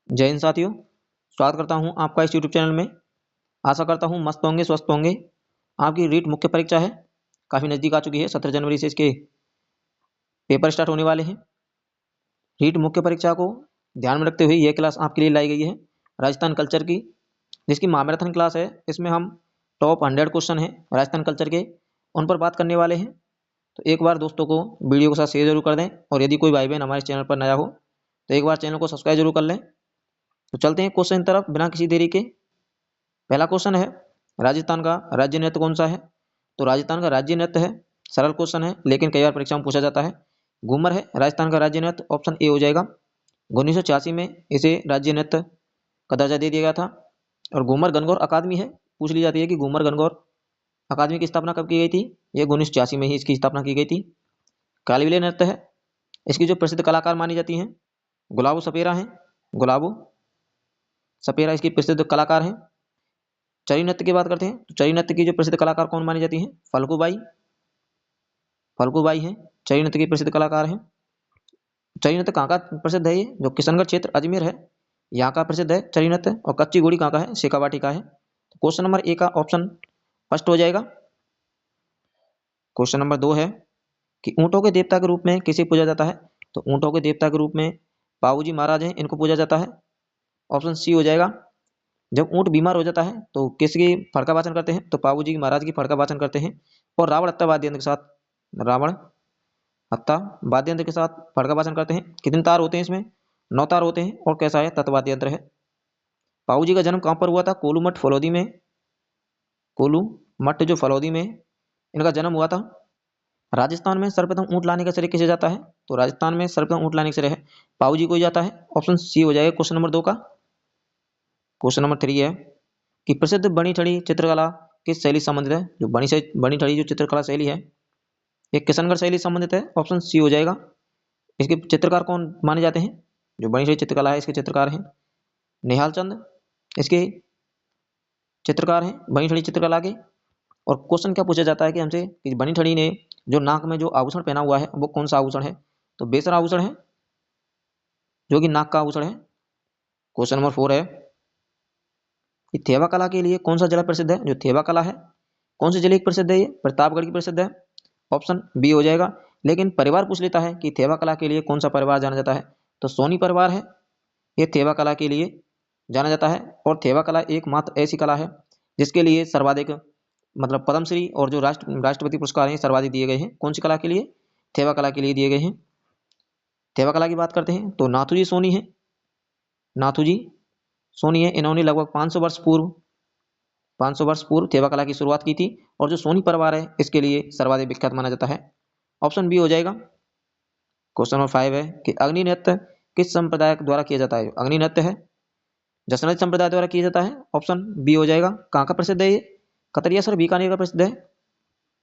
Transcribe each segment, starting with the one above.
जय हिंद साथियों, स्वागत करता हूं आपका इस यूट्यूब चैनल में। आशा करता हूं मस्त होंगे, स्वस्थ होंगे। आपकी रीट मुख्य परीक्षा है, काफ़ी नज़दीक आ चुकी है। 17 जनवरी से इसके पेपर स्टार्ट होने वाले हैं। रीट मुख्य परीक्षा को ध्यान में रखते हुए यह क्लास आपके लिए लाई गई है राजस्थान कल्चर की, जिसकी महामैराथन क्लास है। इसमें हम टॉप 100 क्वेश्चन हैं राजस्थान कल्चर के, उन पर बात करने वाले हैं। तो एक बार दोस्तों को वीडियो के साथ शेयर जरूर कर दें, और यदि कोई भाई बहन हमारे चैनल पर नया हो तो एक बार चैनल को सब्सक्राइब जरूर कर लें। तो चलते हैं क्वेश्चन की तरफ बिना किसी देरी के। पहला क्वेश्चन है, राजस्थान का राज्य नृत्य कौन सा है? तो राजस्थान का राज्य नृत्य है, सरल क्वेश्चन है लेकिन कई बार परीक्षा में पूछा जाता है, घूमर है राजस्थान का राज्य नृत्य। ऑप्शन ए हो जाएगा। 1986 में इसे राज्य नृत्य का दर्जा दे दिया गया था। और घूमर गणगौर अकादमी है, पूछ ली जाती है कि घूमर गणगौर अकादमी की स्थापना कब की गई थी? ये 1986 में ही इसकी स्थापना की गई थी। कालीविलय नृत्य है, इसकी जो प्रसिद्ध कलाकार मानी जाती हैं गुलाबो सपेरा हैं। गुलाबो सपेरा इसकी प्रसिद्ध कलाकार हैं। चरी नृत्य की बात करते हैं तो चरी नृत्य की जो प्रसिद्ध कलाकार कौन मानी जाती हैं? फल्गुबाई। फल्गुबाई हैं चरी नृत्य की प्रसिद्ध कलाकार हैं। चरी नृत्य कहाँ का प्रसिद्ध है? ये जो किशनगढ़ क्षेत्र अजमेर है, यहाँ का प्रसिद्ध है चरी नृत्य। और कच्ची घोड़ी कहाँ का है? शेखावाटी का है। तो क्वेश्चन नंबर ए का ऑप्शन फर्स्ट हो जाएगा। क्वेश्चन नंबर 2 है कि ऊँटों के देवता के रूप में किसे पूजा जाता है? तो ऊँटों के देवता के रूप में पाबूजी महाराज हैं, इनको पूजा जाता है। ऑप्शन सी हो जाएगा। जब ऊँट बीमार हो जाता है तो किसकी फड़का वाचन करते हैं? तो पाबूजी महाराज की फड़का वाचन करते हैं। और रावण हत्ता वाद्य यंत्र के साथ रावण हत्ता वाद्य यंत्र के साथ फड़का वाचन करते हैं। कितने तार होते हैं इसमें? 9 तार होते हैं। और कैसा है? तत्वाद्य यंत्र है। पाबूजी का जन्म कहाँ पर हुआ था? कोलूमठ फलौदी में। कोलूमठ जो फलौदी में इनका जन्म हुआ था। राजस्थान में सर्वप्रथम ऊँट लाने का श्रेय किसे जाता है? तो राजस्थान में सर्वप्रथम ऊँट लाने का श्रेय है पाबूजी को ही जाता है। ऑप्शन सी हो जाएगा क्वेश्चन नंबर 2 का। क्वेश्चन नंबर 3 है कि प्रसिद्ध बनी ठड़ी चित्रकला किस शैली से संबंधित है? जो बनी ठड़ी जो चित्रकला शैली है ये किशनगढ़ शैली से संबंधित है। ऑप्शन सी हो जाएगा। इसके चित्रकार कौन माने जाते हैं? जो बनी ठड़ी चित्रकला है इसके चित्रकार हैं निहाल चंद, इसके चित्रकार हैं बनी ठड़ी चित्रकला के। और क्वेश्चन क्या पूछा जाता है कि हमसे कि बनी ठड़ी ने जो नाक में जो आभूषण पहना हुआ है वो कौन सा आभूषण है? तो बेसर आभूषण है, जो कि नाक का आभूषण है। क्वेश्चन नंबर 4 है कि थेवा कला के लिए कौन सा जिला प्रसिद्ध है? जो थेवा कला है कौन से जिले की प्रसिद्ध है? ये प्रतापगढ़ की प्रसिद्ध है। ऑप्शन बी हो जाएगा। लेकिन परिवार पूछ लेता है कि थेवा कला के लिए कौन सा परिवार जाना जाता है? तो सोनी परिवार है, ये थेवा कला के लिए जाना जाता है। और थेवा कला एकमात्र ऐसी कला है जिसके लिए सर्वाधिक मतलब पद्मश्री और जो राष्ट्रपति पुरस्कार हैं सर्वाधिक दिए गए हैं। कौन सी कला के लिए? थेवा कला के लिए दिए गए हैं। थेवा कला की बात करते हैं तो नाथूजी सोनी है, नाथूजी सोनी है। इन्होंने लगभग 500 वर्ष पूर्व थेवा कला की शुरुआत की थी। और जो सोनी परिवार है इसके लिए सर्वाधिक विख्यात माना जाता है। ऑप्शन बी हो जाएगा। क्वेश्चन नंबर 5 है कि अग्नि नृत्य किस संप्रदाय द्वारा किया जाता है? अग्नि नृत्य है जसनत संप्रदाय द्वारा किया जाता है। ऑप्शन बी हो जाएगा। कहाँ का प्रसिद्ध है ये? कतरिया सर बीकानेर का प्रसिद्ध है।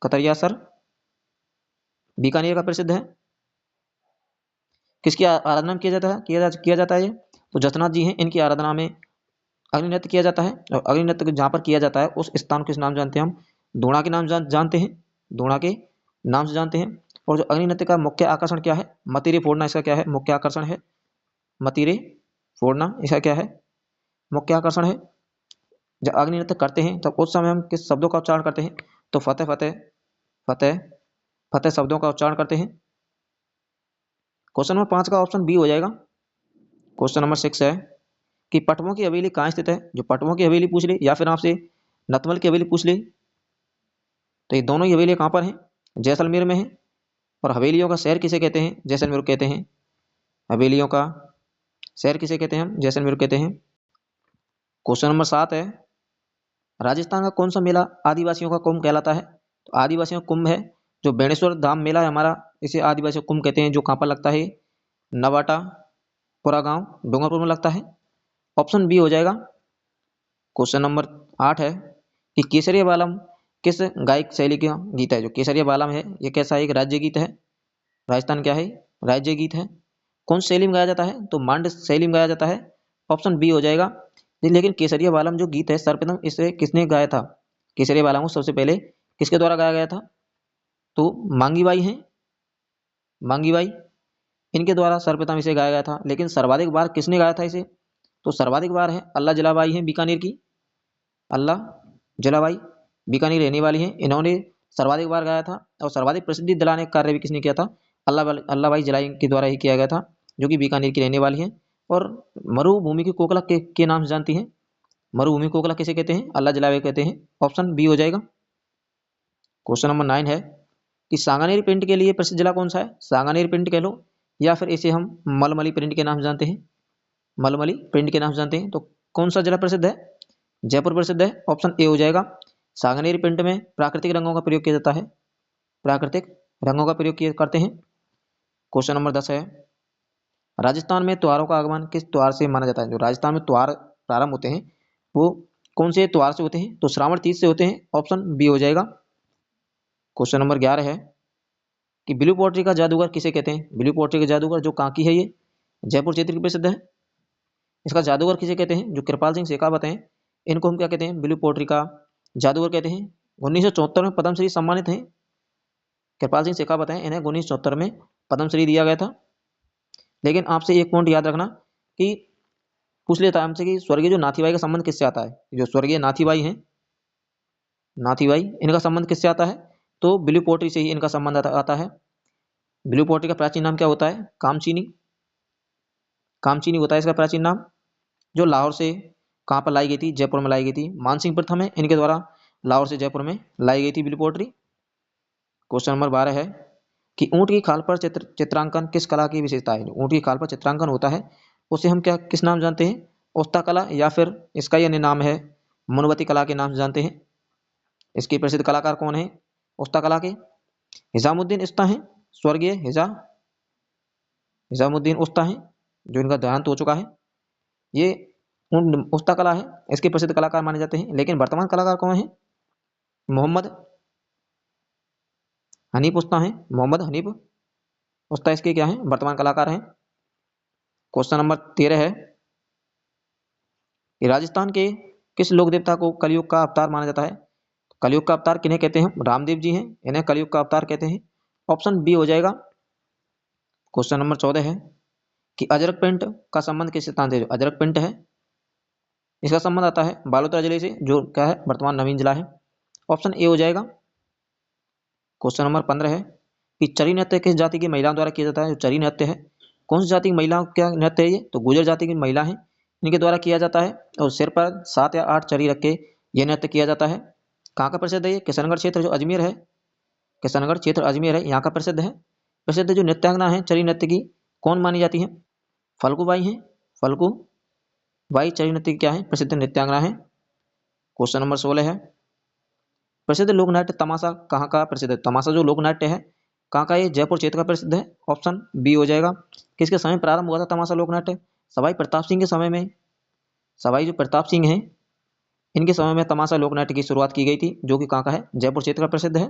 कतरिया सर बीकानेर का प्रसिद्ध है। किसकी आराधना में किया जाता है ये? तो जसनाथ जी हैं, इनकी आराधना में अग्नि नृत्य किया जाता है। और अग्नि नृत्य जहाँ पर किया जाता है उस स्थान को किस नाम जानते हैं हम? द्रोणा के नाम जानते हैं, द्रोणा के नाम से जानते हैं। और जो अग्नि नृत्य का मुख्य आकर्षण क्या है? मतीरे फोड़ना इसका क्या है? मुख्य आकर्षण है। मतीरे फोड़ना इसका क्या है? मुख्य आकर्षण है। जब अग्नि नृत्य करते हैं तब उस समय हम किस शब्दों का उच्चारण करते हैं? तो फतेह फतेह फतेह फतेह शब्दों का उच्चारण करते हैं। क्वेश्चन नंबर 5 का ऑप्शन बी हो जाएगा। क्वेश्चन नंबर 6 है कि पटवों की हवेली कहाँ स्थित है? जो पटवों की हवेली पूछ ले या फिर आपसे नतमल की हवेली पूछ ले तो ये दोनों ही हवेलियाँ कहाँ पर हैं? जैसलमेर में है। और हवेलियों का शहर किसे कहते हैं? जैसलमेर कहते हैं। हवेलियों का शहर किसे कहते हैं? हम जैसलमेर कहते हैं। क्वेश्चन नंबर 7 है राजस्थान का कौन सा मेला आदिवासियों का कुंभ कहलाता है? तो आदिवासियों का कुंभ है जो बेणेश्वर धाम मेला है हमारा, इसे आदिवासियों का कुंभ कहते हैं। जो कहाँ पर लगता है? नवाटा पुरा गांव डूंगरपुर में लगता है। ऑप्शन बी हो जाएगा। क्वेश्चन नंबर 8 है कि केसरिया बालम किस गायक शैली का गीत है? जो केसरिया बालम है ये कैसा है? एक राज्य गीत है। राजस्थान क्या है? राज्य गीत है। कौन सी शैली में गाया जाता है? तो मांड शैली में गाया जाता है। ऑप्शन बी हो जाएगा। लेकिन केसरिया बालम जो गीत है सर्वप्रथम इसे किसने गाया था? केसरिया बालम को सबसे पहले किसके द्वारा गाया गया था? तो मांगी बाई हैं, मांगी बाई, इनके द्वारा सर्वप्रथम इसे गाया गया था। लेकिन सर्वाधिक बार किसने गाया था इसे? तो सर्वाधिक बार है अल्लाह जलाबाई है बीकानेर की, अल्लाह जलाबाई बीकानेर रहने वाली हैं, इन्होंने सर्वाधिक बार गाया था। और सर्वाधिक प्रसिद्धि दिलाने का कार्य भी किसने किया था? अल्लाहबाई जलाई के द्वारा ही किया गया था, जो कि बीकानेर की रहने वाली हैं। और मरुभूमि की कोकिला के नाम से जानती हैं। मरुभूमि कोकिला किसे कहते हैं? अल्लाह जलाबाई कहते हैं। ऑप्शन बी हो जाएगा। क्वेश्चन नंबर 9 है कि सांगानेरी प्रिंट के लिए प्रसिद्ध जिला कौन सा है? सांगानेरी प्रिंट कह लो, या फिर इसे हम मलमली प्रिंट के नाम से जानते हैं। मलमली प्रिंट के नाम से जानते हैं। तो कौन सा जिला प्रसिद्ध है? जयपुर प्रसिद्ध है। ऑप्शन ए हो जाएगा। सांगानेरी प्रिंट में प्राकृतिक रंगों का प्रयोग किया जाता है, प्राकृतिक रंगों का प्रयोग किया करते हैं। क्वेश्चन नंबर 10 है, राजस्थान में त्योहारों का आगमन किस त्योहार से माना जाता है? जो राजस्थान में त्योहार प्रारंभ होते हैं वो कौन से त्योहार से होते हैं? तो श्रावण तीज से होते हैं। ऑप्शन बी हो जाएगा। क्वेश्चन नंबर 11 है कि ब्लू पोट्री का जादूगर किसे कहते हैं? ब्लू पोट्री का जादूगर जो कांकी है, ये जयपुर क्षेत्र की प्रसिद्ध है। इसका जादूगर किसे कहते हैं? जो कृपाल सिंह शेखावत हैं, इनको हम क्या कहते हैं? ब्लू पोट्री का जादूगर कहते हैं। 1974 में पद्मश्री सम्मानित हैं कृपाल सिंह शेखावत हैं, इन्हें 1974 में पद्मश्री दिया गया था। लेकिन आपसे एक पॉइंट याद रखना कि पूछ लेता है हमसे कि स्वर्गीय जो नाथीबाई का संबंध किससे आता है? जो स्वर्गीय नाथीबाई हैं, नाथीबाई, इनका संबंध किससे आता है? तो ब्लू पोट्री से ही इनका संबंध आता है। ब्लू पोट्री का प्राचीन नाम क्या होता है? कामचीनी। कामचीनी होता है इसका प्राचीन नाम, जो लाहौर से कहाँ पर लाई गई थी? जयपुर में लाई गई थी। मानसिंह प्रथम है, इनके द्वारा लाहौर से जयपुर में लाई गई थी ब्लू पोट्री। क्वेश्चन नंबर 12 है कि ऊँट की खाल पर चित्रांकन किस कला की विशेषता है? ऊँट की खाल पर चित्रांकन होता है उसे हम क्या किस नाम जानते हैं? ओस्ता कला, या फिर इसका ही अन्य नाम है मुनवती कला के नाम से जानते हैं। इसके प्रसिद्ध कलाकार कौन है ओस्ता कला के? हिजामुद्दीन उस्ता हैं, स्वर्गीय हिजामुद्दीन उस्ता हैं, जो इनका देहांत हो चुका है। ये उस्ता कला है, इसके प्रसिद्ध कलाकार माने जाते हैं। लेकिन वर्तमान कलाकार कौन है? मोहम्मद हनीफ उस्ता हैं, मोहम्मद हनीफ उस्ता इसके क्या है? वर्तमान कलाकार हैं। क्वेश्चन नंबर 13 है कि राजस्थान के किस लोक देवता को कलयुग का अवतार माना जाता है? कलयुग का अवतार किन्हें कहते हैं? रामदेव जी हैं, इन्हें कलयुग का अवतार कहते हैं। ऑप्शन बी हो जाएगा। क्वेश्चन नंबर 14 है कि अजरक प्रिंट का संबंध किस स्थान से? जो अजरक प्रिंट है इसका संबंध आता है बालोतरा जिले से, जो क्या है वर्तमान नवीन जिला है। ऑप्शन ए हो जाएगा। क्वेश्चन नंबर 15 है कि चरी नृत्य किस जाति की महिलाओं द्वारा किया जाता है? जो चरी नृत्य है कौन सी जाति की महिलाओं का नृत्य है? ये तो गुर्जर जाति की महिला है, इनके द्वारा किया जाता है। और सिर पर 7 या 8 चरी रख के यह नृत्य किया जाता है। कहाँ का प्रसिद्ध है ये? किशनगढ़ क्षेत्र जो अजमेर है, किशनगढ़ क्षेत्र अजमेर है, यहाँ का प्रसिद्ध है। प्रसिद्ध जो नृत्यांगना है चरी नृत्य की कौन मानी जाती है? फल्गुबाई है, फल्गुबाई चरी नृत्य की क्या है? प्रसिद्ध नृत्यांगना है। क्वेश्चन नंबर 16 है प्रसिद्ध लोक नाट्य तमाशा कहाँ का प्रसिद्ध है? तमाशा जो लोक नाट्य है कहाँ का? ये जयपुर क्षेत्र का प्रसिद्ध है। ऑप्शन बी हो जाएगा। किसके समय प्रारंभ हुआ था तमाशा लोक नाट्य? सवाई प्रताप सिंह के समय में। सवाई जो प्रताप सिंह हैं इनके समय में तमाशा लोक नाट्य की शुरुआत की गई थी, जो कि कहाँ का है? जयपुर क्षेत्र का प्रसिद्ध है।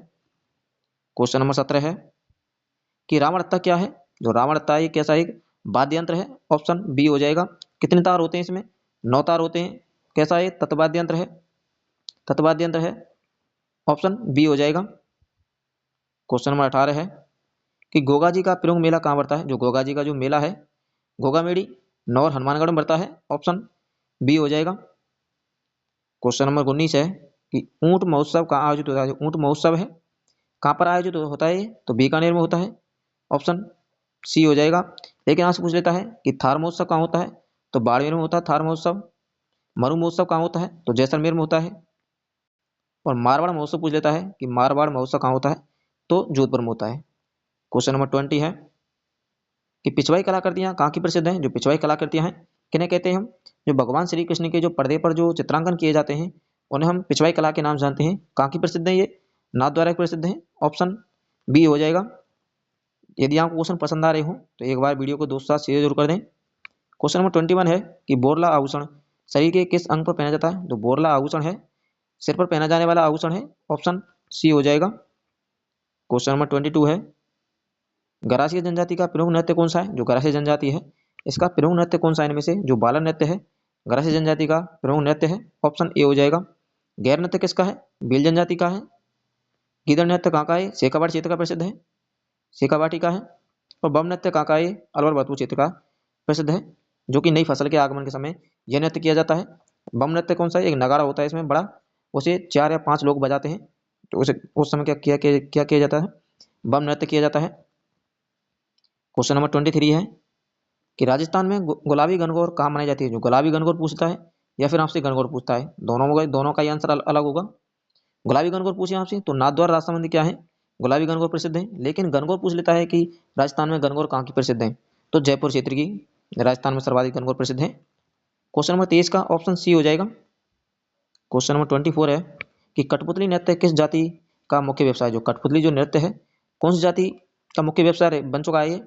क्वेश्चन नंबर 17 है कि रावणत्ता क्या है? जो रावणत्ता एक कैसा एक वाद्य यंत्र है? ऑप्शन बी हो जाएगा। कितने तार होते हैं इसमें? 9 तार होते हैं। कैसा है? तत्वाद्य यंत्र है, तत्वाद्य यंत्र है। ऑप्शन बी हो जाएगा। क्वेश्चन नंबर 18 है कि गोगा जी का प्रमुख मेला कहाँ पड़ता है? जो गोगा जी का जो मेला है गोगा मेड़ी नौर हनुमानगढ़ में पड़ता है। ऑप्शन बी हो जाएगा। क्वेश्चन नंबर 19 है कि ऊंट महोत्सव कहाँ आयोजित होता है? जो ऊंट महोत्सव है कहाँ पर आयोजित होता है? तो बीकानेर में होता है। ऑप्शन सी हो जाएगा। लेकिन आपसे पूछ लेता है कि थार महोत्सव कहाँ होता है? तो बाड़मेर में होता है थार महोत्सव। मरु महोत्सव कहाँ होता है? तो जैसलमेर में होता है। और मारवाड़ महोत्सव पूछ लेता है कि मारवाड़ महोत्सव कहाँ होता है? तो जोधपुर में होता है। क्वेश्चन नंबर 20 है कि पिछवाई कलाकृतियाँ कहाँ की प्रसिद्ध हैं? जो पिछवाई कलाकृतियाँ हैं किन्हें कहते हैं हम? जो भगवान श्री कृष्ण के जो पर्दे पर जो चित्रांकन किए जाते हैं उन्हें हम पिछवाई कला के नाम जानते हैं। कहाँ की प्रसिद्ध है? ये नाथ द्वारा प्रसिद्ध है। ऑप्शन बी हो जाएगा। यदि आपको क्वेश्चन पसंद आ रहे हो तो एक बार वीडियो को दोस्तों साथ शेयर जरूर कर दें। क्वेश्चन नंबर 21 है कि बोरला आभूषण शरीर के किस अंग पर पहना जाता है? जो बोरला आभूषण है सिर पर पहना जाने वाला आभूषण है। ऑप्शन सी हो जाएगा। क्वेश्चन नंबर 22 है गरासिया जनजाति का प्रमुख नृत्य कौन सा है? जो गरासिया जनजाति है इसका प्रमुख नृत्य कौन सा है इनमें से? जो बाला नृत्य है गरासिया जनजाति का प्रमुख नृत्य है। ऑप्शन ए हो जाएगा। गैर नृत्य किसका है? भील जनजाति का है। गीदड़ नृत्य कहाँ का है? शेखावाटी क्षेत्र का प्रसिद्ध है, शेखावाटी का है। और बम नृत्य कहाँ का है? अलवर भरतपुर क्षेत्र का प्रसिद्ध है। जो कि नई फसल के आगमन के समय यह नृत्य किया जाता है। बम नृत्य कौन सा है? एक नगाड़ा होता है इसमें बड़ा, उसे 4 या 5 लोग बजाते हैं, तो उसे उस समय क्या किया जाता है? बम नृत्य किया जाता है। क्वेश्चन नंबर 23 है कि राजस्थान में गुलाबी गणगौर कहाँ मनाई जाती है? जो गुलाबी गणगौर पूछता है या फिर आपसे गणगौर पूछता है, दोनों का ही आंसर अलग होगा। गुलाबी गणगौर पूछे आपसे तो नाथद्वारा राजसमंद क्या है? गुलाबी गणगौर प्रसिद्ध है। लेकिन गणगौर पूछ लेता है कि राजस्थान में गणगौर कहाँ की प्रसिद्ध है, तो जयपुर क्षेत्र की राजस्थान में सर्वाधिक गणगौर प्रसिद्ध है। क्वेश्चन नंबर 23 का ऑप्शन सी हो जाएगा। क्वेश्चन नंबर 24 है कि कठपुतली नृत्य किस जाति का मुख्य व्यवसाय? जो कठपुतली जो नृत्य है कौन सी जाति का मुख्य व्यवसाय बन चुका है? ये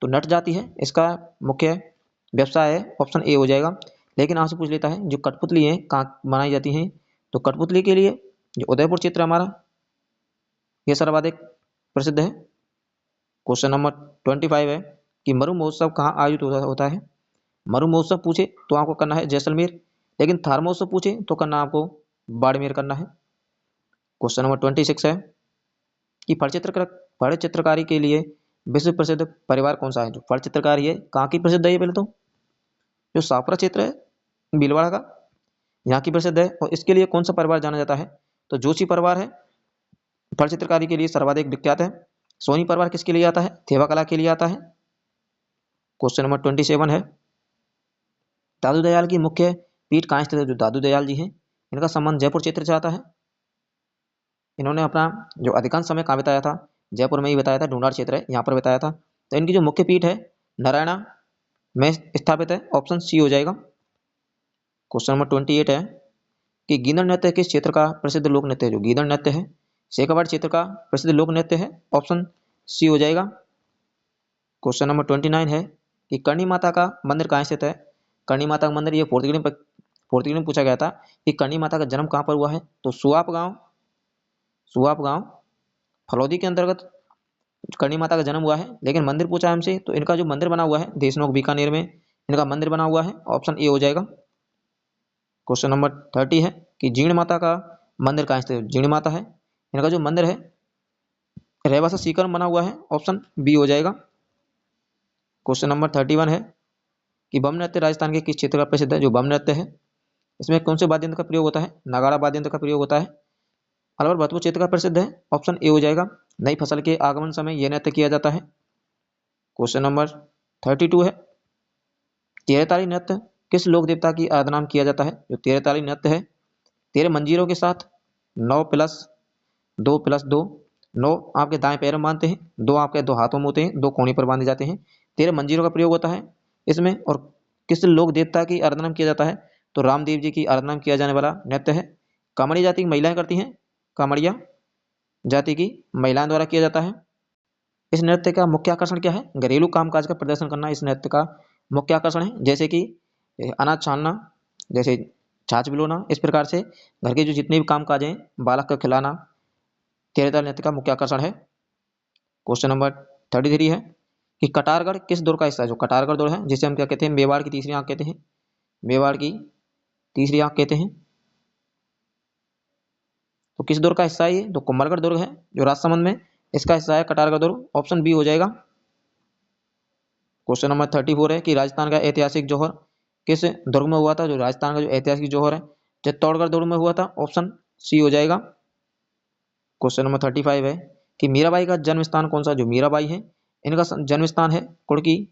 तो नट जाति है इसका मुख्य व्यवसाय है, ऑप्शन ए हो जाएगा। लेकिन आपसे पूछ लेता है जो कठपुतली है कहाँ बनाई जाती है, तो कठपुतली के लिए जो उदयपुर क्षेत्र हमारा ये सर्वाधिक प्रसिद्ध है। क्वेश्चन नंबर 25 है कि मरु महोत्सव कहाँ आयोजित होता है? मरु महोत्सव पूछे तो आपको करना है जैसलमेर, लेकिन थार महोत्सव पूछे तो करना आपको बाड़मेर करना है। क्वेश्चन नंबर 26 है कि फल चित्रकारी के लिए विश्व प्रसिद्ध परिवार कौन सा है? जो फल चित्रकारी है कहाँ की प्रसिद्ध है? ये पहले तो जो साफरा क्षेत्र है भीलवाड़ा का, यहाँ की प्रसिद्ध है। और इसके लिए कौन सा परिवार जाना जाता है? तो जोशी परिवार है फल चित्रकारी के लिए सर्वाधिक विख्यात है। सोनी परिवार किसके लिए आता है? थेवा कला के लिए आता है। क्वेश्चन नंबर 27 है दादू दयाल की मुख्य पीठ कहाँ स्थित है? जो दादू दयाल जी हैं इनका संबंध जयपुर क्षेत्र से आता है। इन्होंने अपना जो अधिकांश समय कहाँ बिताया था? जयपुर में ही बताया था, ढूंढार क्षेत्र है यहाँ पर बताया था। तो इनकी जो मुख्य पीठ है नारायणा में स्थापित है, ऑप्शन सी हो जाएगा। क्वेश्चन नंबर 28 है कि गीदड़ नृत्य किस क्षेत्र का प्रसिद्ध लोक नृत्य है? जो गीदड़ नृत्य है शेखावाड़ क्षेत्र का प्रसिद्ध लोक नृत्य है, ऑप्शन सी हो जाएगा। क्वेश्चन नंबर 29 है कि करणी माता का मंदिर कहाँ स्थित है? करणी माता का मंदिर ये फोर्थ ग्रेड में पूछा गया था कि करणी माता का जन्म कहाँ पर हुआ है? तो सुआप गांव फलौदी के अंतर्गत करणी माता का जन्म हुआ है। लेकिन मंदिर पूछा है हमसे, तो इनका जो मंदिर बना हुआ है देशनोक बीकानेर में इनका मंदिर बना हुआ है, ऑप्शन ए हो जाएगा। क्वेश्चन नंबर 30 है कि जीण माता का मंदिर कहाँ स्थित है? जीण माता है इनका जो मंदिर है रेवासा सीकर में बना हुआ है, ऑप्शन बी हो जाएगा। क्वेश्चन नंबर 31 है कि बम नृत्य राजस्थान के किस क्षेत्र का प्रसिद्ध है? जो बम नृत्य है इसमें कौन से वाद्य यंत्र का प्रयोग होता है? नगाड़ा वाद्य यंत्र का प्रयोग होता है। अलवर भरतपुर क्षेत्र का प्रसिद्ध है, ऑप्शन ए हो जाएगा। नई फसल के आगमन समय यह नृत्य किया जाता है। क्वेश्चन नंबर 32 है तेरताली नृत्य किस लोक देवता की आराधना में किया जाता है? जो तेरताली नृत्य है 13 मंजीरों के साथ 9+2+2 9 आपके दाएं पैर में बांधते हैं, 2 आपके 2 हाथों में होते हैं, 2 कोने पर बांधे जाते हैं। 13 मंजीरों का प्रयोग होता है इसमें। और किस लोक देवता की आराधना में किया जाता है? तो रामदेव जी की आराधना में किया जाने वाला नृत्य है। कामड़ी जाति की महिलाएं करती हैं, कामड़िया जाति की महिलाओं द्वारा किया जाता है। इस नृत्य का मुख्य आकर्षण क्या है? घरेलू कामकाज का प्रदर्शन करना इस नृत्य का मुख्य आकर्षण है, जैसे कि अनाज छानना, जैसे छाछ बिलोना, इस प्रकार से घर के जो जितने भी काम काज हैं बालक को खिलाना तेरताल नृत्य का मुख्य आकर्षण है। क्वेश्चन नंबर 33 है कि कटारगढ़ किस दौर का हिस्सा है? जो कटारगढ़ दौर है जिसे हम क्या कहते हैं? मेवाड़ की तीसरी आंख कहते हैं, मेवाड़ की तीसरी आंख कहते हैं। तो किस दौर का हिस्सा है ये? तो कुंभलगढ़ दुर्ग है जो राजसमंद में इसका हिस्सा है कटारगढ़ दुर्ग, ऑप्शन बी हो जाएगा। क्वेश्चन नंबर 34 है कि राजस्थान का ऐतिहासिक जौहर किस दुर्ग में हुआ था? जो राजस्थान का जो ऐतिहासिक जौहर है चित्तौड़गढ़ दुर्ग में हुआ था, ऑप्शन सी हो जाएगा। क्वेश्चन नंबर 35 है कि मीराबाई का जन्म स्थान कौन सा? जो मीराबाई है इनका जन्म स्थान है कुड़की,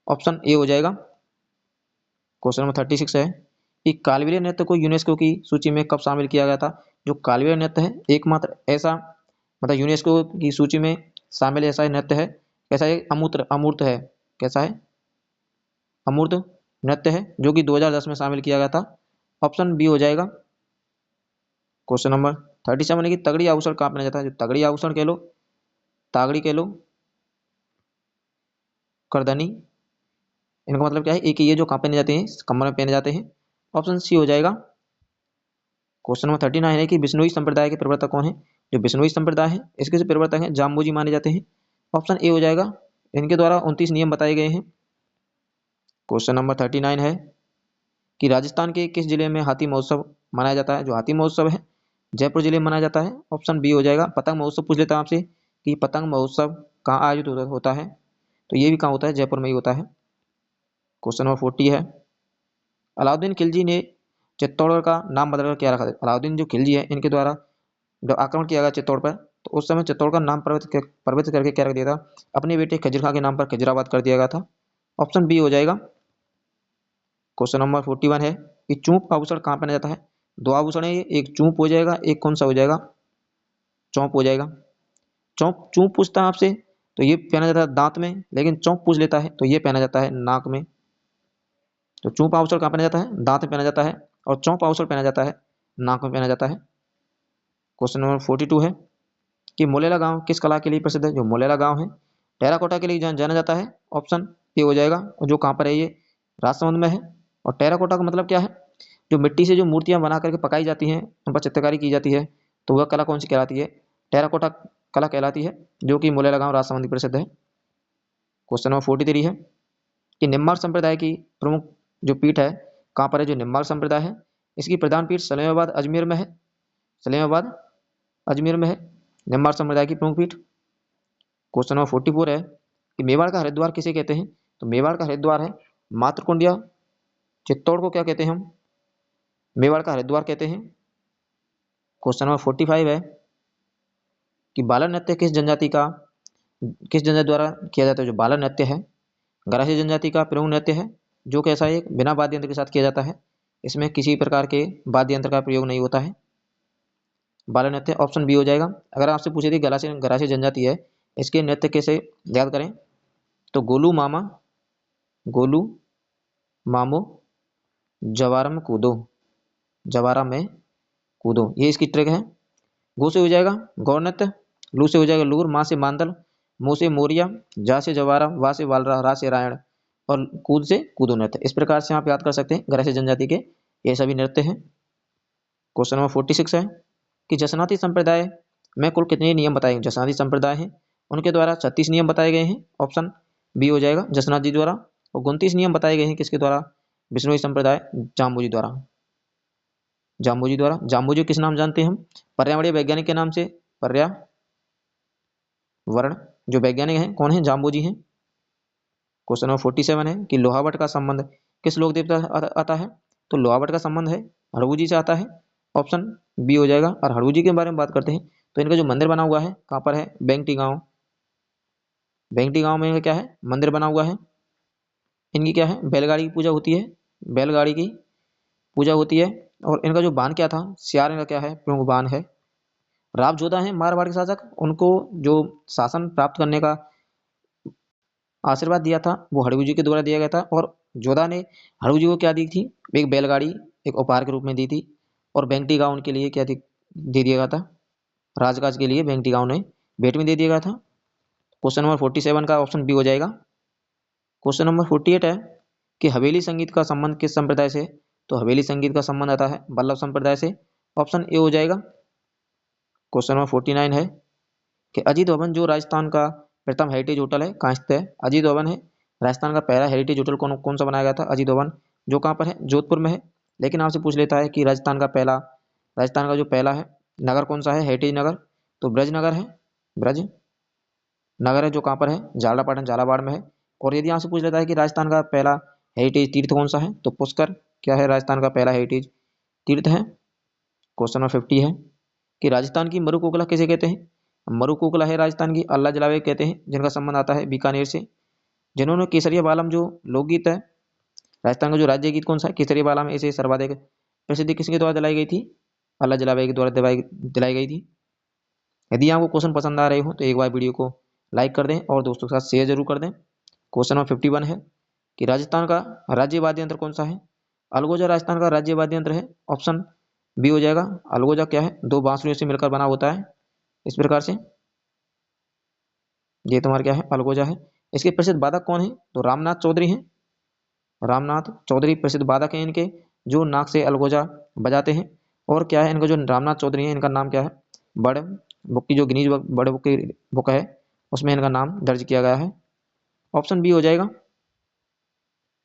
ऑप्शन ए हो जाएगा। क्वेश्चन नंबर 36 है कि कालबेलिया नृत्य को यूनेस्को की सूची में कब शामिल किया गया था? जो कालबेलिया नृत्य है एकमात्र ऐसा मतलब यूनेस्को की सूची में शामिल ऐसा नृत्य है, कैसा है? अमूर्त है, कैसा है? अमूर्त नृत्य है जो कि 2010 में शामिल किया गया था, ऑप्शन बी हो जाएगा। क्वेश्चन नंबर 37 है कि तगड़ी आभूषण कहाँ पहना जाता है? जो तगड़ी आभूषण कह लो, तागड़ी कह लो, करधनी, इनका मतलब क्या है? एक ही ये जो कहाँ पहने जाते हैं, कमर में पहने जाते हैं, ऑप्शन सी हो जाएगा। क्वेश्चन नंबर 39 है कि बिश्नोई संप्रदाय के प्रवर्तक कौन है? जो बिश्नोई संप्रदाय है इसके जो प्रवर्तक हैं जाम्बू जी माने जाते हैं, ऑप्शन ए हो जाएगा। इनके द्वारा 29 नियम बताए गए हैं। क्वेश्चन नंबर 39 है कि राजस्थान के किस जिले में हाथी महोत्सव मनाया जाता है? जो हाथी महोत्सव है जयपुर जिले में मनाया जाता है, ऑप्शन बी हो जाएगा। पतंग महोत्सव पूछ लेता हूं आपसे कि पतंग महोत्सव कहाँ आयोजित होता है? तो ये भी कहाँ होता है? जयपुर में ही होता है। क्वेश्चन नंबर 40 है, अलाउद्दीन खिलजी ने चित्तौड़ का नाम बदलकर क्या रखा था? अलाउद्दीन जो खिलजी है इनके द्वारा जब आक्रमण किया गया चित्तौड़ पर, तो उस समय चित्तौड़ का नाम परिवर्तित करके क्या रख दिया था? अपने बेटे खिजर खां के नाम पर खिजराबाद कर दिया गया था। ऑप्शन बी हो जाएगा। क्वेश्चन नंबर 41 है कि चूंप आभूषण कहाँ पहना जाता है? दो आभूषण है ये, एक चूंप हो जाएगा, एक कौन सा हो जाएगा? चौंप हो जाएगा। चूंप पूछता है आपसे तो ये पहना जाता है दांत में, लेकिन चौंप पूछ लेता है तो ये पहना जाता है नाक में। तो चूंप आभूषण कहाँ पहना जाता है? दांत में पहना जाता है, और चौंप आभूषण पहना जाता है नाक में पहना जाता है। क्वेश्चन नंबर 42 है कि मोलेला गांव किस कला के लिए प्रसिद्ध है? जो मोलेला गांव है टेराकोटा के लिए जाना जाता है। ऑप्शन ए हो जाएगा। और जो कहाँ पर है ये? राजसमंद में है। और टेराकोटा का मतलब क्या है? जो मिट्टी से जो मूर्तियां बना करके पकाई जाती हैं, उन पर चित्रकारी की जाती है, तो वह कला कौन सी कहलाती है? टेराकोटा कला कहलाती है, जो कि मोलेला गांव राजसमंद में प्रसिद्ध है। क्वेश्चन नंबर 43 है कि निम्बार्क संप्रदाय की प्रमुख जो पीठ है कहाँ पर है? जो निम्बार्क संप्रदाय है इसकी प्रधान पीठ सलेमाबाद अजमेर में है। सलेमाबाद अजमेर में है निम्बार्क संप्रदाय की प्रमुख पीठ। क्वेश्चन नंबर 44 है कि मेवाड़ का हरिद्वार किसे कहते हैं? तो मेवाड़ का हरिद्वार है मातृकुंडिया। चित्तौड़ को क्या कहते हैं हम? मेवाड़ का हरिद्वार कहते हैं। क्वेश्चन नंबर 45 है कि बालन नृत्य किस जनजाति द्वारा किया जाता है? जो बालन नृत्य है गरासी जनजाति का प्रमुख नृत्य है, जो कैसा है? बिना वाद्य यंत्र के साथ किया जाता है। इसमें किसी प्रकार के वाद्य यंत्र का प्रयोग नहीं होता है। बालन नृत्य ऑप्शन बी हो जाएगा। अगर आपसे पूछे थी गरासी जनजाति है, इसके नृत्य कैसे याद करें? तो गोलू मामो जवारम कूदो, जवारा में कूदो, ये इसकी ट्रिक है। गो से हो जाएगा गौर नृत्य, लू से हो जाएगा लूर, माँ से मांदल, मो से मोरिया, जा से जवारा, वा से वालरा, रा से रायण, और कूद से कूदो नृत्य। इस प्रकार से आप याद कर सकते हैं गरासी जनजाति के ये सभी नृत्य हैं। क्वेश्चन नंबर 46 है कि जसनाती संप्रदाय में कुल कितने नियम बताए गए? जसनाती संप्रदाय है उनके द्वारा 36 नियम बताए गए हैं। ऑप्शन बी हो जाएगा जसनाथ जी द्वारा। और 29 नियम बताए गए हैं किसके द्वारा? विष्णुई संप्रदाय जाम्बू द्वारा। जाम्बू द्वारा। जाम्बू किस नाम जानते हैं हम? पर्यावरणीय वैज्ञानिक के नाम से। पर्यावरण जो वैज्ञानिक हैं कौन है? जाम्बू हैं। क्वेश्चन नंबर 47 है कि लोहावट का संबंध किस लोक देवता आता है? तो लोहावट का संबंध है हड़बू जी से आता है। ऑप्शन बी हो जाएगा। और हड़बू जी के बारे में बात करते हैं तो इनका जो मंदिर बना हुआ है कहाँ पर है? बेंगटी गांव। बेंगटी गांव में इनका क्या है? मंदिर बना हुआ है। इनकी क्या है? बैलगाड़ी की पूजा होती है। बैलगाड़ी की पूजा होती है। और इनका जो बाण क्या था? सियार इनका क्या है? प्रमुख बाण है। राव जोधा है मारवाड़ के शासक, उनको जो शासन प्राप्त करने का आशीर्वाद दिया था वो हड़बू जी के द्वारा दिया गया था। और जोधा ने हड़बू जी को क्या दी थी? एक बैलगाड़ी एक उपहार के रूप में दी थी। और बेंगटी गांव उनके लिए क्या दे दिया गया था? राजकाज के लिए बेंगटी गांव ने भेंट में दे दिया गया था। क्वेश्चन नंबर 47 का ऑप्शन बी हो जाएगा। क्वेश्चन नंबर 48 है कि हवेली संगीत का संबंध किस संप्रदाय से? तो हवेली संगीत का संबंध आता है वल्लभ संप्रदाय से। ऑप्शन ए हो जाएगा। क्वेश्चन नंबर 49 है कि अजीत भवन जो राजस्थान का प्रथम हेरिटेज होटल है कहाँ स्थित है? अजीत भवन है राजस्थान का पहला हेरिटेज होटल कौन सा बनाया गया था? अजीत भवन, जो कहाँ पर है? जोधपुर में है। लेकिन आपसे पूछ लेता है कि राजस्थान का जो पहला है नगर कौन सा है हेरिटेज नगर? तो ब्रज नगर है। ब्रज नगर है जो कहाँ पर है? झालरापाटन झालावाड़ में है। और यदि आपसे पूछ लेता है कि राजस्थान का पहला हेरिटेज तीर्थ कौन सा है? तो पुष्कर क्या है? राजस्थान का पहला हेरिटेज तीर्थ है। क्वेश्चन नंबर 50 है कि राजस्थान की मरुकोकला किसे कहते हैं? मरुकोकला है राजस्थान की अल्लाह जलावे कहते हैं, जिनका संबंध आता है बीकानेर से। जिन्होंने केसरिया बालम जो लोकगीत है राजस्थान का जो राज्य गीत कौन सा है? केसरिया बालम, इसे सर्वाधिक प्रसिद्धि किसके द्वारा दिलाई गई थी? अल्लाह जलावे के द्वारा दिलाई गई थी। यदि आपको क्वेश्चन पसंद आ रहे हो तो एक बार वीडियो को लाइक कर दें और दोस्तों के साथ शेयर जरूर कर दें। क्वेश्चन नंबर 51 है कि राजस्थान का राज्य वाद्य यंत्र कौन सा है? अलगोजा राजस्थान का राज्य वाद्य यंत्र है। ऑप्शन बी हो जाएगा। अलगोजा क्या है? दो बांसुरियों से मिलकर बना होता है इस प्रकार से। ये तुम्हारा क्या है? अलगोजा है। इसके प्रसिद्ध वादक कौन है? तो रामनाथ चौधरी हैं। रामनाथ चौधरी प्रसिद्ध वादक हैं इनके, जो नाक से अलगोजा बजाते हैं। और क्या है इनका जो रामनाथ चौधरी है इनका नाम क्या है? बड़े बुक की जो गिनीज बड़े बुक की बुक है उसमें इनका नाम दर्ज किया गया है। ऑप्शन बी हो जाएगा।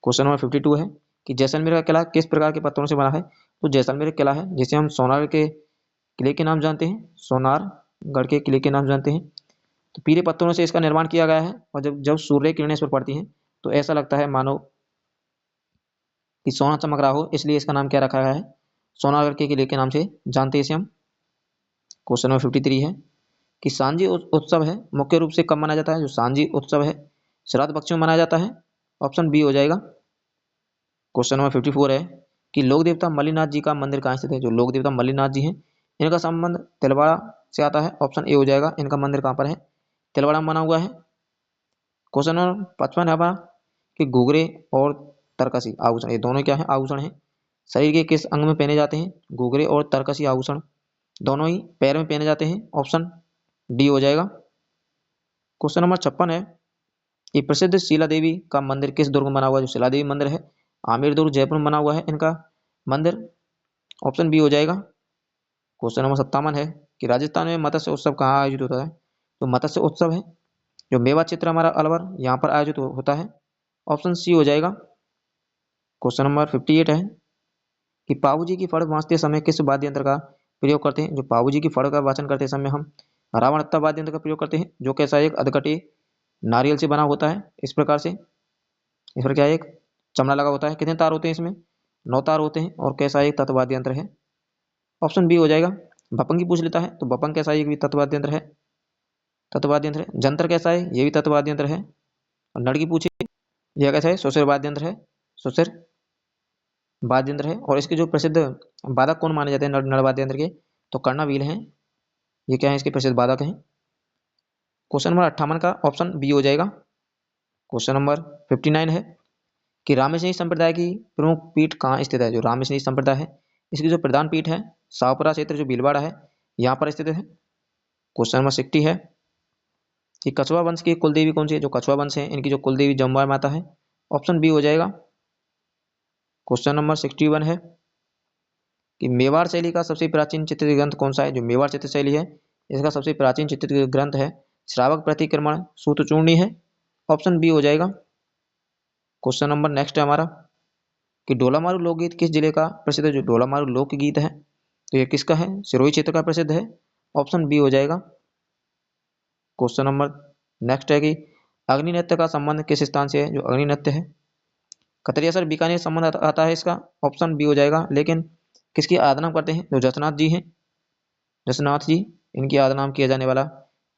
क्वेश्चन नंबर 52 है कि जैसलमेर का किला किस प्रकार के पत्थरों से बना है? तो जैसलमेर किला है जिसे हम सोनार के किले के नाम जानते हैं, सोनारगढ़ के किले के नाम जानते हैं। तो पीले पत्थरों से इसका निर्माण किया गया है। और जब जब सूर्य किरणें इस पर पड़ती हैं तो ऐसा लगता है मानो कि सोना चमक रहा हो, इसलिए इसका नाम क्या रखा गया है, सोनागर के किले के नाम से जानते हैं इसे हम। क्वेश्चन नंबर 53 है कि सांझी उत्सव है मुख्य रूप से कब मनाया जाता है। जो सांझी उत्सव है श्राद्ध पक्ष में मनाया जाता है, ऑप्शन बी हो जाएगा। क्वेश्चन नंबर 54 है कि लोक देवता मल्लिनाथ जी का मंदिर कहाँ स्थित है। जो लोक देवता मल्लिनाथ जी हैं इनका संबंध तिलवाड़ा से आता है, ऑप्शन ए हो जाएगा। इनका मंदिर कहाँ पर है, तिलवाड़ा में बना हुआ है। क्वेश्चन नंबर 55 है हमारा कि घुघरे और तरकसी आभूषण, ये दोनों क्या है, आभूषण है। शरीर के किस अंग में पहने जाते हैं। घुघरे और तरकसी आभूषण दोनों ही पैर में पहने जाते हैं, ऑप्शन डी हो जाएगा। क्वेश्चन नंबर 56 है कि प्रसिद्ध शीला देवी का मंदिर किस दुर्ग में बना हुआ है। जो शीला देवी मंदिर है आमेर दुर्ग जयपुर में बना हुआ है इनका मंदिर, ऑप्शन बी हो जाएगा। क्वेश्चन नंबर 57 है कि राजस्थान में मत्स्य उत्सव कहाँ आयोजित होता है। जो मत्स्य उत्सव है जो मेवा क्षेत्र हमारा अलवर यहाँ पर आयोजित होता है, ऑप्शन सी हो जाएगा। क्वेश्चन नंबर 58 है कि पाबू जी की फड़ वाँचते समय किस वाद्य यंत्र का प्रयोग करते हैं। जो पाबू जी की फड़ का वाचन करते समय हम रावण हत्था वाद्य यंत्र का प्रयोग करते हैं, जो कैसा एक अधकटी नारियल से बना होता है। इस प्रकार से इस पर क्या है, एक चमड़ा लगा होता है। कितने तार होते हैं इसमें, 9 तार होते हैं। और कैसा एक तत्वाद्य यंत्र है, ऑप्शन बी हो जाएगा। भपंगी पूछ लेता है तो भपंग कैसा एक भी तत्वाद्य यंत्र है, तत्वाद्य यंत्र है। जंतर कैसा है, ये भी तत्वाद्य यंत्र है। और नड़की पूछे, यह कैसा है, सुशिर वाद्य यंत्र है, सुशिर वाद्य यंत्र है। और इसके जो प्रसिद्ध वादक कौन माने जाते हैं नड़ वाद्य यंत्र के, तो कर्णावील हैं, ये क्या है इसके प्रसिद्ध वादक हैं। क्वेश्चन नंबर 58 का ऑप्शन बी हो जाएगा। क्वेश्चन नंबर 59 है कि रामेशनी संप्रदाय की प्रमुख पीठ कहाँ स्थित है। जो रामेशनी संप्रदाय है इसकी जो प्रधान पीठ है शाहपुरा क्षेत्र जो भीलवाड़ा है यहाँ पर स्थित है। क्वेश्चन नंबर 60 है कि कछुआ वंश की कुलदेवी कौन सी है। जो कछुआ वंश है इनकी जो कुलदेवी जमुना माता है, ऑप्शन बी हो जाएगा। क्वेश्चन नंबर 61 है कि मेवाड़ शैली का सबसे प्राचीन चित्रित ग्रंथ कौन सा है। जो मेवाड़ चित्र शैली है इसका सबसे प्राचीन चित्रित ग्रंथ है श्रावक प्रतिक्रमण सूत्रचूर्णी है, ऑप्शन बी हो जाएगा। क्वेश्चन नंबर नेक्स्ट है हमारा कि ढोला मारू लोकगीत किस जिले का प्रसिद्ध है। जो ढोला मारू लोकगीत है तो ये किसका है, सिरोही क्षेत्र का प्रसिद्ध है, ऑप्शन बी हो जाएगा। क्वेश्चन नंबर नेक्स्ट है कि अग्नि नृत्य का संबंध किस स्थान से है। जो अग्नि नृत्य है खतरियासर बीकानेर संबंध आता है इसका, ऑप्शन बी हो जाएगा। लेकिन किसकी आराधना करते हैं, जो जसनाथ जी हैं, जसनाथ जी इनकी आराधना किया जाने वाला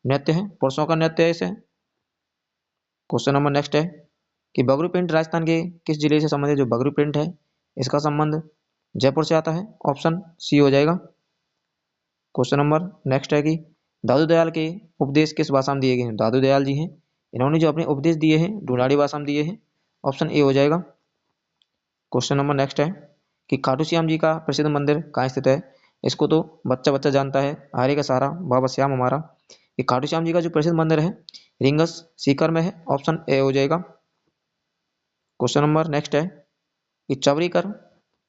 नृत्य है, पुरुषों का नृत्य है इसे। क्वेश्चन नंबर नेक्स्ट है कि बगरू प्रिंट राजस्थान के किस जिले से संबंधित। जो बगरू प्रिंट है इसका संबंध जयपुर से आता है, ऑप्शन सी हो जाएगा। क्वेश्चन नंबर नेक्स्ट है कि दादू दयाल के उपदेश किस भाषा में दिए गए हैं। दादू दयाल जी हैं इन्होंने जो अपने उपदेश दिए हैं ढूंढाड़ी भाषा में दिए हैं, ऑप्शन ए हो जाएगा। क्वेश्चन नंबर नेक्स्ट है कि खाटू श्याम जी का प्रसिद्ध मंदिर कहाँ स्थित है। इसको तो बच्चा बच्चा जानता है, हारे का सहारा बाबा श्याम हमारा। ये खाटू श्याम जी का जो प्रसिद्ध मंदिर है रिंगस सीकर में है, ऑप्शन ए हो जाएगा। क्वेश्चन नंबर नेक्स्ट है कि चवरीकर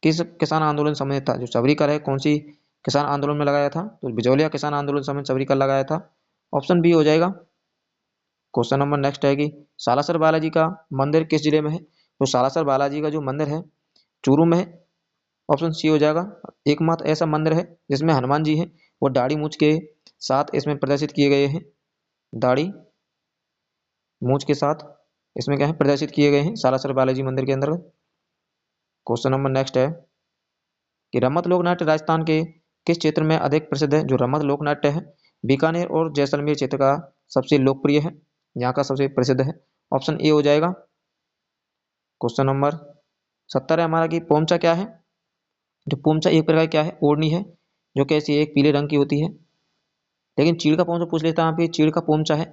किस किसान आंदोलन संबंधित था। जो चवरीकर है कौन सी किसान आंदोलन में लगाया था, तो बिजौलिया किसान आंदोलन समय चवरीकर लगाया था, ऑप्शन बी हो जाएगा। क्वेश्चन नंबर नेक्स्ट है कि सालासर बालाजी का मंदिर किस जिले में है। तो सालासर बालाजी का जो मंदिर है चूरू में है, ऑप्शन सी हो जाएगा। एकमात्र ऐसा मंदिर है जिसमें हनुमान जी हैं वो दाढ़ी मूछ के साथ इसमें प्रदर्शित किए गए हैं, दाढ़ी मूछ के साथ इसमें क्या है प्रदर्शित किए गए हैं सालासर बालाजी मंदिर के अंदर। क्वेश्चन नंबर नेक्स्ट है कि रमत लोकनाट्य राजस्थान के किस क्षेत्र में अधिक प्रसिद्ध है। जो रमत लोकनाट्य है बीकानेर और जैसलमेर क्षेत्र का सबसे लोकप्रिय है, यहाँ का सबसे प्रसिद्ध है, ऑप्शन ए हो जाएगा। क्वेश्चन नंबर 70 है हमारा कि पोमचा क्या है। जो पोमचा एक प्रकार क्या है, ओढ़नी है, जो कैसी एक पीले रंग की होती है। लेकिन चीड़ का पोमचा पूछ लेता है यहाँ पे, चीड़ का पोमचा है,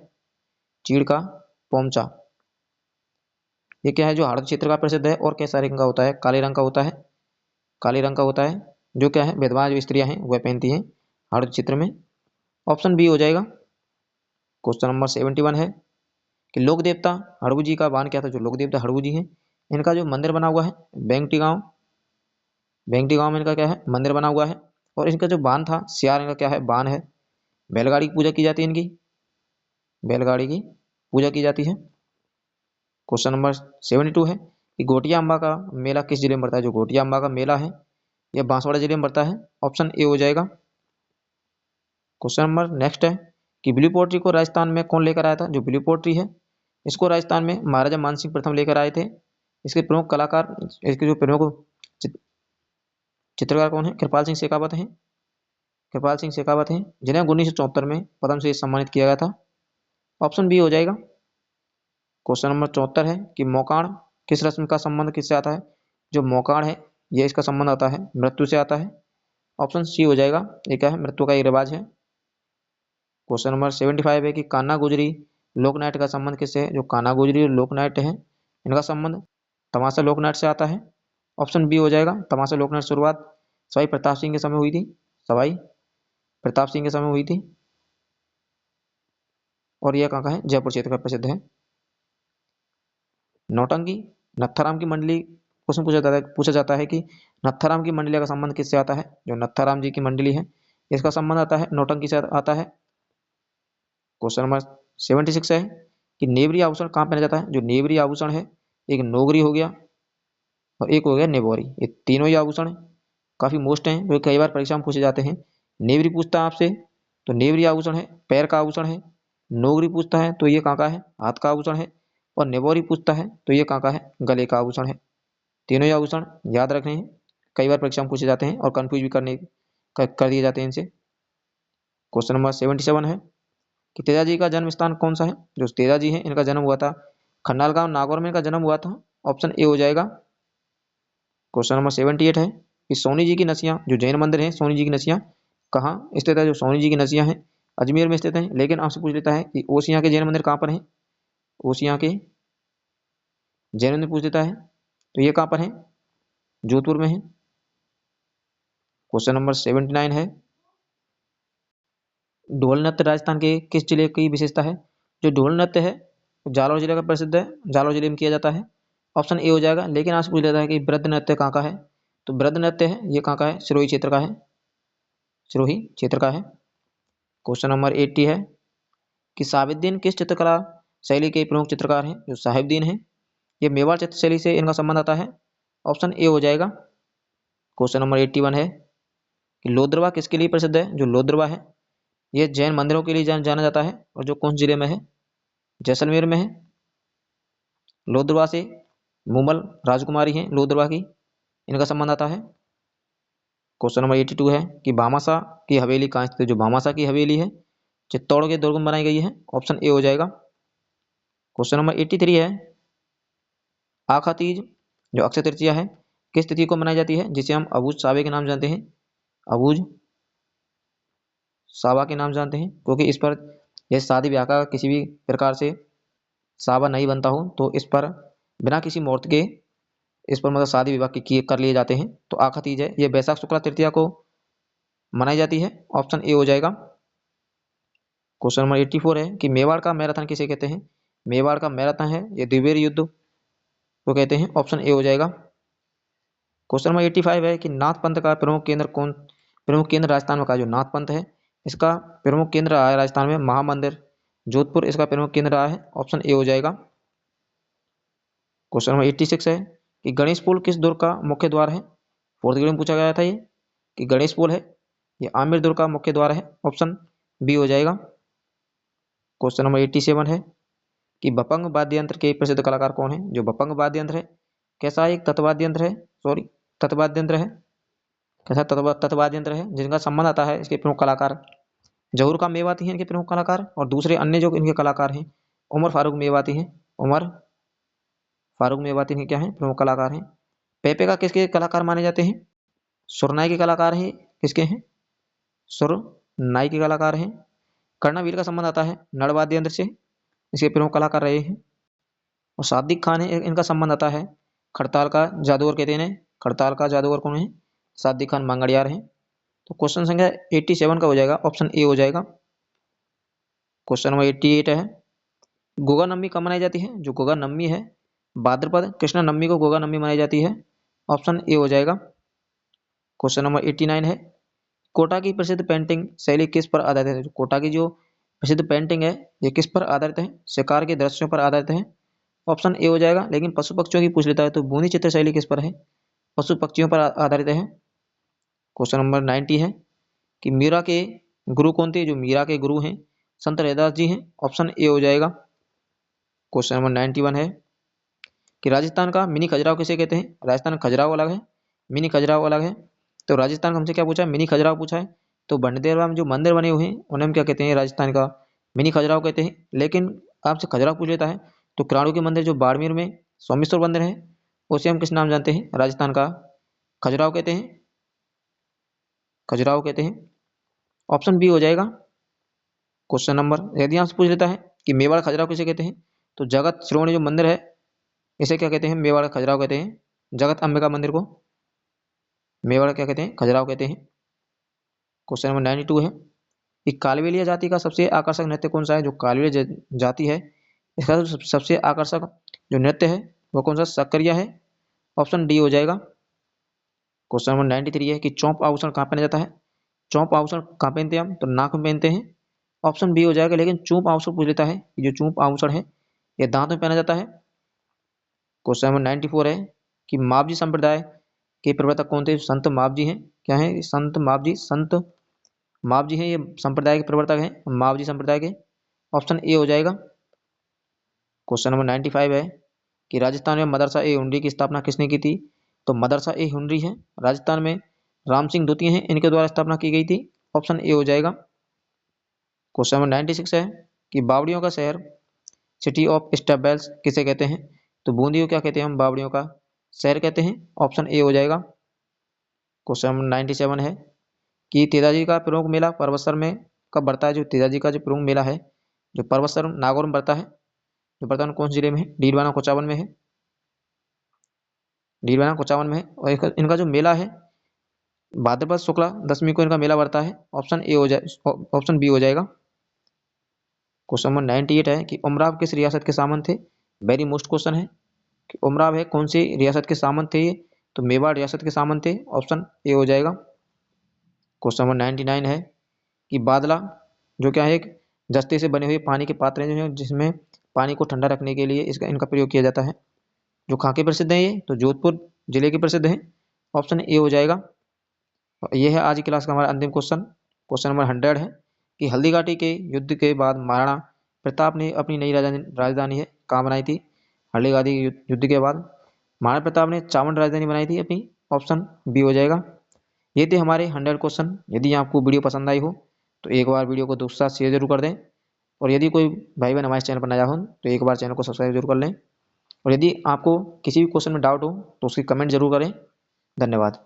चीड़ का पोमचा ये क्या है, जो हाड़ क्षेत्र का प्रसिद्ध है और कैसा रंग का होता है, काले रंग का होता है, काले रंग का होता है। जो क्या है विधवा जो स्त्रियां हैं वह पहनती हैं हाड़ क्षेत्र में, ऑप्शन बी हो जाएगा। क्वेश्चन नंबर 71 है कि लोक देवता हड़गू जी का बान क्या था। जो लोक देवता हड़गू जी हैं इनका जो मंदिर बना हुआ है बेंगटी गांव, बेंगटी गांव में इनका क्या है मंदिर बना हुआ है। और इनका जो बान था सियार, इनका क्या है बान है। बैलगाड़ी की पूजा की जाती है इनकी, बैलगाड़ी की पूजा की जाती है। क्वेश्चन नंबर 72 है कि गोटिया अम्बा का मेला किस जिले में पड़ता है। जो गोटिया अम्बा का मेला है यह बांसवाड़ा जिले में पड़ता है, ऑप्शन ए हो जाएगा। क्वेश्चन नंबर नेक्स्ट है कि ब्लू पोट्री को राजस्थान में कौन लेकर आया था। जो ब्लू पोट्री है इसको राजस्थान में महाराजा मानसिंह प्रथम लेकर आए थे, इसके प्रमुख कलाकार, इसके जो प्रमुख चित्रकार कौन है? कृपाल सिंह शेखावत हैं। कृपाल सिंह शेखावत हैं, जिन्हें 1974 में पद्मश्री से सम्मानित किया गया था। ऑप्शन बी हो जाएगा। क्वेश्चन नंबर 74 है कि मोकाण किस रस्म का संबंध किससे आता है? जो मोकाण है ये इसका संबंध आता है मृत्यु से आता है। ऑप्शन सी हो जाएगा। ये क्या है? मृत्यु का एक रिवाज है। क्वेश्चन नंबर 75 है कि कान्हा गुजरी लोक नाट्य का संबंध किससे है? जो कान्हा गुजरी लोक नाट्य है इनका संबंध तमाशा लोक नाट्य से आता है। ऑप्शन बी हो जाएगा। तमाशा लोक नाट्य शुरुआत सवाई प्रताप सिंह के समय हुई थी। सवाई प्रताप सिंह के समय हुई थी और यह कहाँ का है? जयपुर क्षेत्र का प्रसिद्ध है। नौटंकी नत्थाराम की मंडली क्वेश्चन पूछा जाता है कि नत्थाराम की मंडली का संबंध किससे आता है? जो नत्थाराम जी की मंडली है इसका संबंध आता है नौटंकी से आता है। क्वेश्चन नंबर 76 है कि नेवरी आभूषण कहाँ पहना जाता है? जो नेवरी आभूषण है एक नोगरी हो गया और एक हो गया नेवोरी। ये तीनों ही आभूषण काफी मोस्ट हैं, जो कई बार परीक्षा में पूछे जाते हैं। नेवरी पूछता है आपसे तो नेवरी आभूषण है पैर का आभूषण है। नोगरी पूछता है तो ये कहाँ का है? हाथ का आभूषण है। और नेवोरी पूछता है तो ये कहाँ का है? गले का आभूषण है। तीनों ही आभूषण याद रखने हैं, कई बार परीक्षा में पूछे जाते हैं और कंफ्यूज भी कर दिए जाते हैं इनसे। क्वेश्चन नंबर 77 है कि तेजाजी का जन्म स्थान कौन सा है? जो तेजाजी है इनका जन्म हुआ था खन्नाल गांव नागौर में इनका जन्म हुआ था। ऑप्शन ए हो जाएगा। क्वेश्चन नंबर 78 है कि सोनी जी की नसियां, जो जैन मंदिर है सोनी जी की नसियां कहाँ स्थित है? जो सोनी जी की नसियां हैं अजमेर में स्थित है। लेकिन आपसे पूछ लेता है कि ओसियां के जैन मंदिर कहाँ पर है? ओसियां के जैन मंदिर पूछ लेता है तो ये कहाँ पर है? जोधपुर में है। क्वेश्चन नंबर 79 है ढोल नृत्य राजस्थान के किस जिले की विशेषता है? जो ढोल नृत्य है जालौर जिले का प्रसिद्ध है, जालौर जिले में किया जाता है। ऑप्शन ए हो जाएगा। लेकिन आपसे पूछ लेता है कि वृद्ध नृत्य कहाँ का है? तो वृद्ध नृत्य है ये कहाँ का है? सिरोही क्षेत्र का है। सिरोही क्षेत्र का है। क्वेश्चन नंबर 80 है कि साहिबुद्दीन किस चित्रकला शैली के प्रमुख चित्रकार हैं? जो साहिबुद्दीन है ये मेवाड़ चित्र शैली से इनका संबंध आता है। ऑप्शन ए हो जाएगा। क्वेश्चन नंबर 81 है कि लोद्रवा किसके लिए प्रसिद्ध है? जो लोद्रवा है ये जैन मंदिरों के लिए जाना जाता है और जो कौन जिले में है? जैसलमेर में है। लोद्रवा से मुमल राजकुमारी हैं लोद्रवा की, इनका संबंध आता है। क्वेश्चन नंबर 82 है कि भामाशाह की हवेली कहाँ स्थित है? जो भामाशाह की हवेली है चित्तौड़ के दुर्ग में बनाई गई है। ऑप्शन ए हो जाएगा। क्वेश्चन नंबर 83 है आखा तीज जो अक्षय तृतीया है किस तिथि को मनाई जाती है? जिसे हम अबूझ सावे के नाम जानते हैं। अबूझ सावा के नाम जानते हैं क्योंकि इस पर यह शादी ब्याह का किसी भी प्रकार से सावा नहीं बनता हो तो इस पर बिना किसी मुहूर्त के इस पर मतलब शादी विवाह किए कर लिए जाते हैं। तो आखा तीज है ये बैसाख शुक्ला तृतीया को मनाई जाती है। ऑप्शन ए हो जाएगा। क्वेश्चन नंबर 84 है कि मेवाड़ का मैराथन किसे कहते हैं? मेवाड़ का मैराथन है ये द्विवेद युद्ध को कहते हैं। ऑप्शन ए हो जाएगा। क्वेश्चन नंबर 85 है कि नाथ पंथ का प्रमुख केंद्र राजस्थान में का जो नाथ पंथ है इसका प्रमुख केंद्र रहा है राजस्थान में महामंदिर जोधपुर इसका प्रमुख केंद्र रहा है। ऑप्शन ए हो जाएगा। क्वेश्चन नंबर 86 है कि गणेश पुल किस दुर्ग का मुख्य द्वार है? फोर्थ ग्रेड में पूछा गया था ये कि गणेश पुल है ये आमेर दुर्ग का मुख्य द्वार है। ऑप्शन बी हो जाएगा। क्वेश्चन नंबर 87 है कि बपंग वाद्य यंत्र के प्रसिद्ध कलाकार कौन है? जो बपंग वाद्य यंत्र है कैसा एक तत्वाद्य यंत्र है, सॉरी तत्वाद्य यंत्र है, कैसा तत्वाद्य यंत्र है जिनका संबंध आता है इसके प्रमुख कलाकार जहूर का मेवाती हैं इनके प्रमुख कलाकार और दूसरे अन्य जो इनके कलाकार हैं उमर फारूक मेवाती हैं। उमर फारूक मेवाती इनके क्या हैं? प्रमुख कलाकार हैं। पेपे का किसके कलाकार माने जाते हैं? सुरनाई के कलाकार हैं। किसके हैं? सुरनाई के कलाकार हैं। कर्णवीर का संबंध आता है नड़ वाद्य यंत्र से, इसके प्रमुख कलाकार रहे हैं। और सादिक खान है इनका संबंध आता है खड़ताल का जादूगर कहते हैं। खड़ताल का जादूगर कौन है? सादिक खान मांगड़ियार हैं। तो क्वेश्चन संख्या 87 का हो जाएगा। ऑप्शन ए हो जाएगा। क्वेश्चन नंबर 88 है गोगा नम्मी कब मनाई जाती है? जो गोगा नम्मी है भाद्रपद कृष्ण नम्मी को गोगा नम्मी मनाई जाती है। ऑप्शन ए हो जाएगा। क्वेश्चन नंबर 89 है कोटा की प्रसिद्ध पेंटिंग शैली किस पर आधारित है? कोटा की जो प्रसिद्ध पेंटिंग है ये किस पर आधारित है? शिकार के दृश्यों पर आधारित है। ऑप्शन ए हो जाएगा। लेकिन पशु पक्षियों की पूछ लेता है तो बूंदी चित्र शैली किस पर है? पशु पक्षियों पर आधारित है। क्वेश्चन नंबर 90 है कि मीरा के गुरु कौन थे? जो मीरा के गुरु हैं संत रैदास जी हैं। ऑप्शन ए हो जाएगा। क्वेश्चन नंबर 91 है कि राजस्थान का मिनी खजुराहो किसे कहते हैं। राजस्थान का खजुराहो अलग है, मिनी खजुराहो अलग है। तो राजस्थान का हमसे क्या पूछा है, मिनी खजुराहो पूछा है। तो बंडेरवा में जो मंदिर बने हुए हैं उन्हें हम क्या कहते हैं, राजस्थान का मिनी खजुराहो कहते हैं। लेकिन आपसे खजुराहो पूछ लेता है तो किराणु के मंदिर जो बाड़मेर में सोमेश्वर मंदिर है, उसे हम किस नाम जानते हैं, राजस्थान का खजुराहो कहते हैं, खजुराहो कहते हैं। ऑप्शन बी हो जाएगा क्वेश्चन नंबर। यदि आपसे पूछ लेता है कि मेवाड़ खजुराहो किसे कहते हैं, तो जगत श्रोवणी जो मंदिर है इसे क्या कहते हैं, मेवाड़ खजुराहो कहते हैं। जगत अंबिका मंदिर को मेवाड़ क्या कहते हैं, खजुराहो कहते हैं। क्वेश्चन नंबर 92 है कि कालबेलिया जाति का सबसे आकर्षक नृत्य कौन सा है। जो कालबेलिया जाति है इसका जो सबसे आकर्षक जो नृत्य है वो कौन सा, सक्रिया है। ऑप्शन डी हो जाएगा। क्वेश्चन नंबर 93 है कि चौंप आभूषण कहाँ पहना जाता है। चौंप आभूषण कहाँ पहनते हैं हम, तो नाक में पहनते हैं। ऑप्शन बी हो जाएगा। लेकिन चूंप आभूषण पूछ लेता है कि जो चूंप आभूषण है ये दांत में पहना जाता है। क्वेश्चन नंबर 94 है कि मावजी संप्रदाय के प्रवर्तक कौन थे। संत मावजी हैं। क्या है, संत मावजी, संत मावजी हैं, ये संप्रदाय के प्रवर्तक हैं, मावजी संप्रदाय के। ऑप्शन ए हो जाएगा। क्वेश्चन नंबर 95 है कि राजस्थान में मदरसा ए हुंडी की स्थापना किसने की थी। तो मदरसा ए हुंडी है राजस्थान में राम सिंह द्वितीय हैं, इनके द्वारा स्थापना की गई थी। ऑप्शन ए हो जाएगा। क्वेश्चन नंबर 96 है कि बावड़ियों का शहर, सिटी ऑफ स्टेबल्स किसे कहते हैं। तो बूंदी को क्या कहते हैं हम, बावड़ियों का शहर कहते हैं। ऑप्शन ए हो जाएगा। क्वेश्चन नंबर 97 है कि तेजाजी का प्रमुख मेला परबतसर में कब बढ़ता है। जो तेजाजी का जो प्रमुख मेला है जो परबतसर नागौर में बढ़ता है, जो वर्तमान कौन से जिले में है, डीडवाना कोचावन में है, डीडवाना कोचावन में है। और इनका जो मेला है भाद्रपद शुक्ला दशमी को इनका मेला बढ़ता है। ऑप्शन ए हो जाए, ऑप्शन बी हो जाएगा। क्वेश्चन नंबर 98 है कि उमराव किस रियासत के सामंत थे। वेरी मोस्ट क्वेश्चन है कि उमराव है कौन सी रियासत के सामंत थे ये, तो मेवाड़ रियासत के सामंत थे। ऑप्शन ए हो जाएगा। क्वेश्चन नंबर 99 है कि बादला जो क्या है, एक जस्ते से बने हुए पानी के पात्र हैं जो हैं, जिसमें पानी को ठंडा रखने के लिए इसका इनका प्रयोग किया जाता है। जो कहाँ के प्रसिद्ध है ये, तो जोधपुर जिले के प्रसिद्ध है। ऑप्शन ए हो जाएगा। और ये है आज की क्लास का हमारा अंतिम क्वेश्चन। क्वेश्चन नंबर 100 है कि हल्दी घाटी के युद्ध के बाद महाराणा प्रताप ने अपनी नई राजधानी है कहाँ बनाई थी। हल्दी घाटी के युद्ध के बाद महाराणा प्रताप ने चावंड राजधानी बनाई थी अपनी। ऑप्शन बी हो जाएगा। ये थे हमारे 100 क्वेश्चन। यदि आपको वीडियो पसंद आई हो तो एक बार वीडियो को दोस्तों के साथ शेयर जरूर कर दें। और यदि कोई भाई बहन हमारे चैनल पर नया हो तो एक बार चैनल को सब्सक्राइब जरूर कर लें। और यदि आपको किसी भी क्वेश्चन में डाउट हो तो उसकी कमेंट जरूर करें। धन्यवाद।